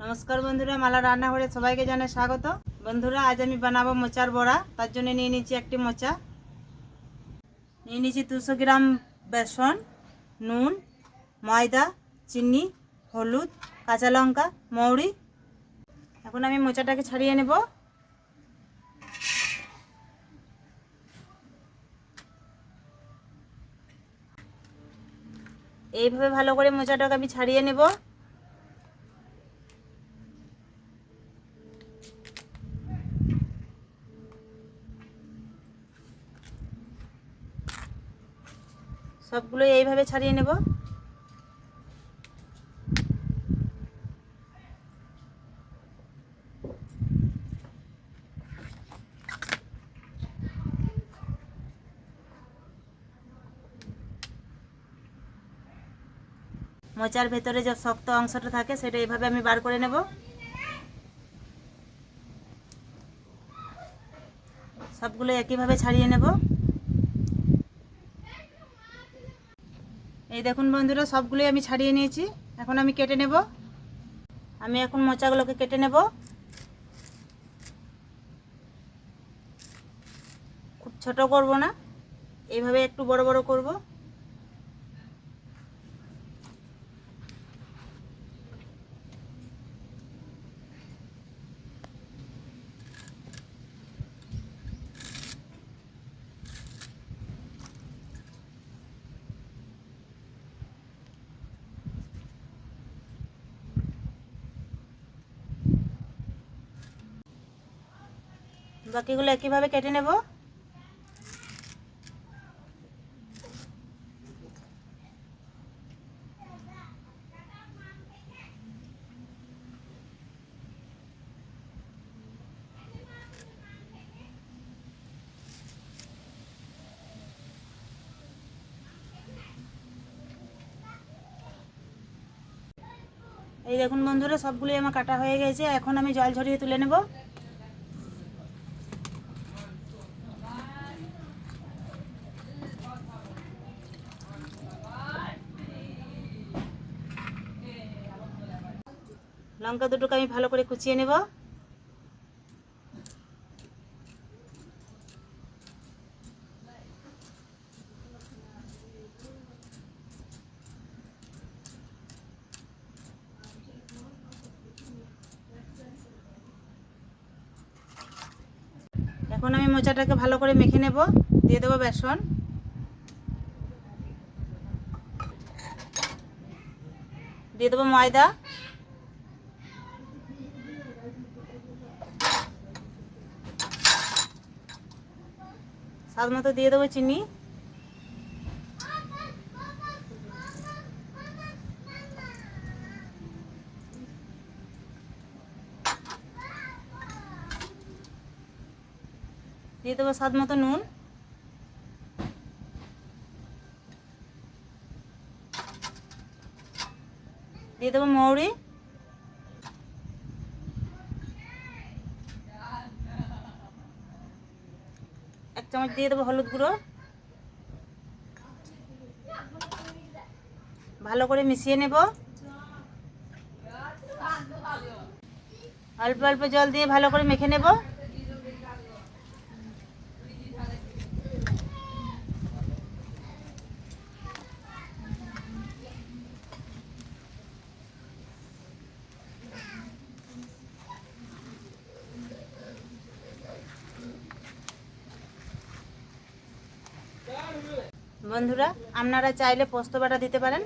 নমস্কার বন্ধুরা, মালা রান্নাঘরে সবাইকে জানাই স্বাগত। বন্ধুরা, আজ আমি বানাবো মোচার বড়া। তার জন্য নিয়ে নিচ্ছি একটি মোচা, নিয়ে নিচ্ছি 200 গ্রাম বেসন, নুন, ময়দা, চিনি, হলুদ, কাঁচা লঙ্কা, মৌরি। এখন আমি মোচাটাকে ছাড়িয়ে নেব। এইভাবে ভালো করে মোচাটাকে আমি ছাড়িয়ে নেব। সবগুলো এইভাবে ছাড়িয়ে নেব। মোচার ভেতরে যে শক্ত অংশটা থাকে সেটা এইভাবে আমি বার করে নেব। সবগুলো একইভাবে ছাড়িয়ে নেব। এই দেখুন বন্ধুরা, সবগুলোই আমি ছাড়িয়ে নিয়েছি। এখন আমি কেটে নেব। আমি এখন মোচাগুলোকে কেটে নেব। খুব ছোট করব না, এইভাবে একটু বড় বড় করব। বাকিগুলো একইভাবে কেটে নেব। এই দেখুন বন্ধুরা, সবগুলোই আমার কাটা হয়ে গেছে। এখন আমি জল ঝরিয়ে তুলে নেব। লঙ্কা দুটোকে আমি ভালো করে কুচিয়ে নেব। এখন আমি মোচাটাকে ভালো করে মেখে নেব। দিয়ে দেবো বেসন, দিয়ে দেবো ময়দা, স্বাদ মতো দিয়ে দেবো চিনি, দিয়ে দেবো স্বাদ মতো নুন, দিয়ে দেবো মৌরি, এক চামচ দিয়ে দেবো হলুদ গুঁড়ো। ভালো করে মিশিয়ে নেব। অল্প অল্প জল দিয়ে ভালো করে মেখে নেব। বন্ধুরা, আপনারা চাইলে পোস্ত বাটা দিতে পারেন।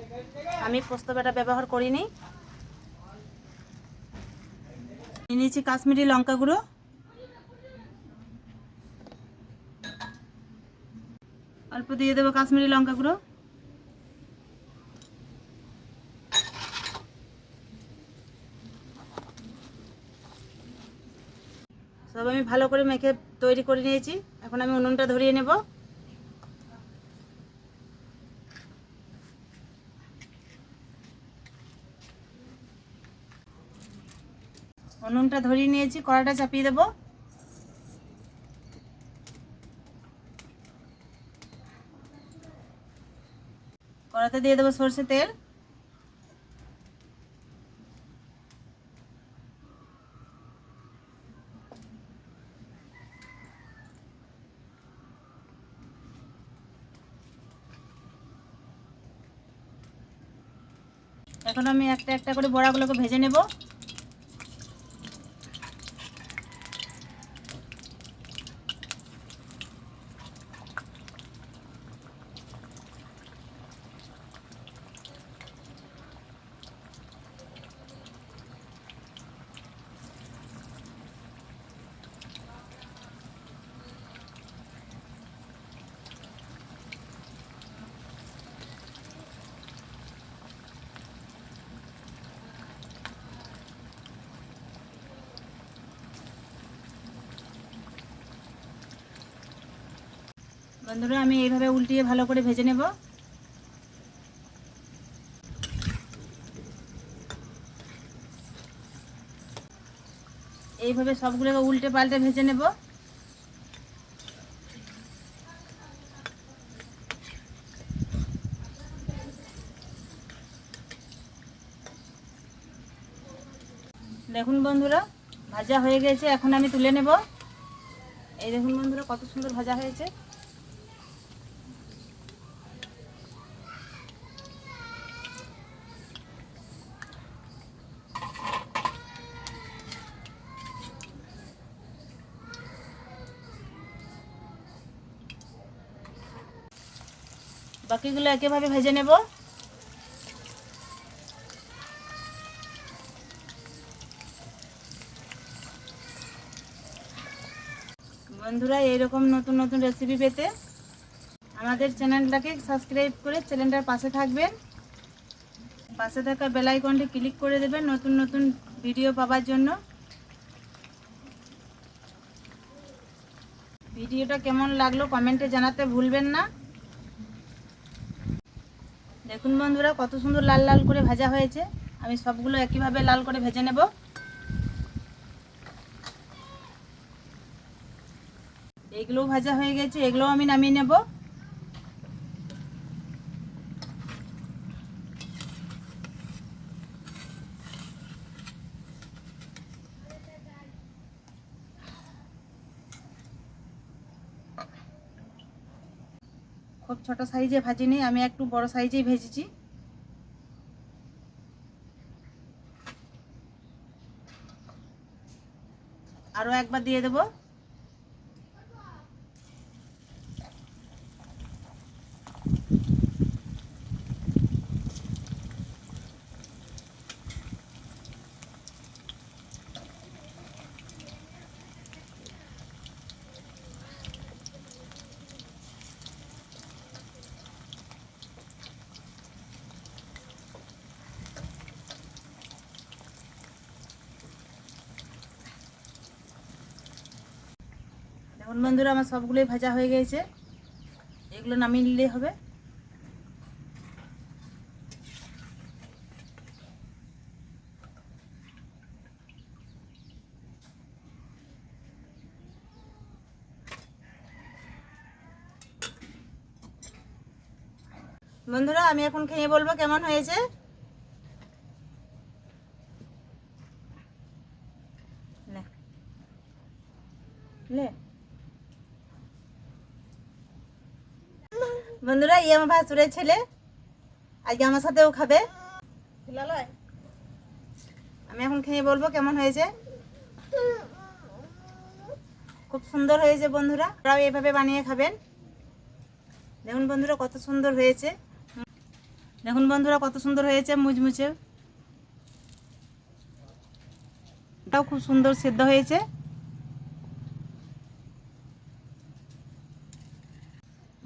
আমি পোস্ত বাটা ব্যবহার করিনি। নিয়ে নিয়েছি কাশ্মীরি লঙ্কা গুঁড়ো, অল্প দিয়ে দেবো কাশ্মীরি লঙ্কা গুঁড়ো। সব আমি ভালো করে মেখে তৈরি করে নিয়েছি। এখন আমি উনুনটা ধরিয়ে নেব। উনুনটা ধরিয়ে নিয়েছি, কড়াটা চাপিয়ে দেব। কড়াতে দিয়ে দেবো সরষে তেল, এখন আমি একটা একটা করে বড়াগুলোকে ভেজে নেব। বন্ধুরা আমি এইভাবে উল্টিয়ে ভালো করে ভেজে নেব। এইভাবে সবগুলোকে উল্টে পাল্টে ভেজে নেব। দেখুন বন্ধুরা ভাজা হয়ে গেছে, এখন আমি তুলে নেব। এই দেখুন বন্ধুরা কত সুন্দর ভাজা হয়েছে। বাকিগুলো একইভাবে ভেজে নেব। বন্ধুরা এইরকম নতুন নতুন রেসিপি পেতে আমাদের চ্যানেলটাকে সাবস্ক্রাইব করে চ্যানেলটার পাশে থাকবেন। পাশে থাকা বেল আইকনটি ক্লিক করে দেবেন নতুন নতুন ভিডিও পাওয়ার জন্য। ভিডিওটা কেমন লাগলো কমেন্টে জানাতে ভুলবেন না। দেখুন বন্ধুরা কত সুন্দর লাল লাল করে ভাজা হয়েছে। আমি সবগুলো একইভাবে লাল করে ভেজে নেব। এগুলোও ভাজা হয়ে গেছে, এগুলোও আমি নামিয়ে নেব। খুব ছোট সাইজে ভাজিনি, আমি একটু বড় সাইজেই ভেজেছি। আরও একবার দিয়ে দেব। দেখুন বন্ধুরা আমার সবগুলোই ভাজা হয়ে গেছে, এগুলো নামিয়ে নিলেই হবে। বন্ধুরা আমি এখন খেয়ে বলবো কেমন হয়েছে। বন্ধুরা আমার ভাসুরের ছেলে আজকে আমার সাথেও খাবে। আমি এখন খেয়ে বলবো কেমন হয়েছে। খুব সুন্দর হয়েছে বন্ধুরা, আপনারাও এইভাবে বানিয়ে খাবেন। দেখুন বন্ধুরা কত সুন্দর হয়েছে। দেখুন বন্ধুরা কত সুন্দর হয়েছে মুচমুচে। এটাও খুব সুন্দর সেদ্ধ হয়েছে।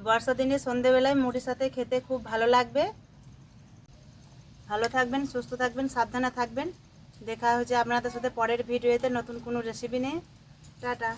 বর্ষা দিনে সন্ধেবেলায় মুড়ির সাথে খেতে খুব ভালো লাগবে। ভালো থাকবেন, সুস্থ থাকবেন, সাবধানে থাকবেন। দেখা হচ্ছে আপনাদের সাথে পরের ভিডিওতে নতুন কোনো রেসিপি নিয়ে। টাটা।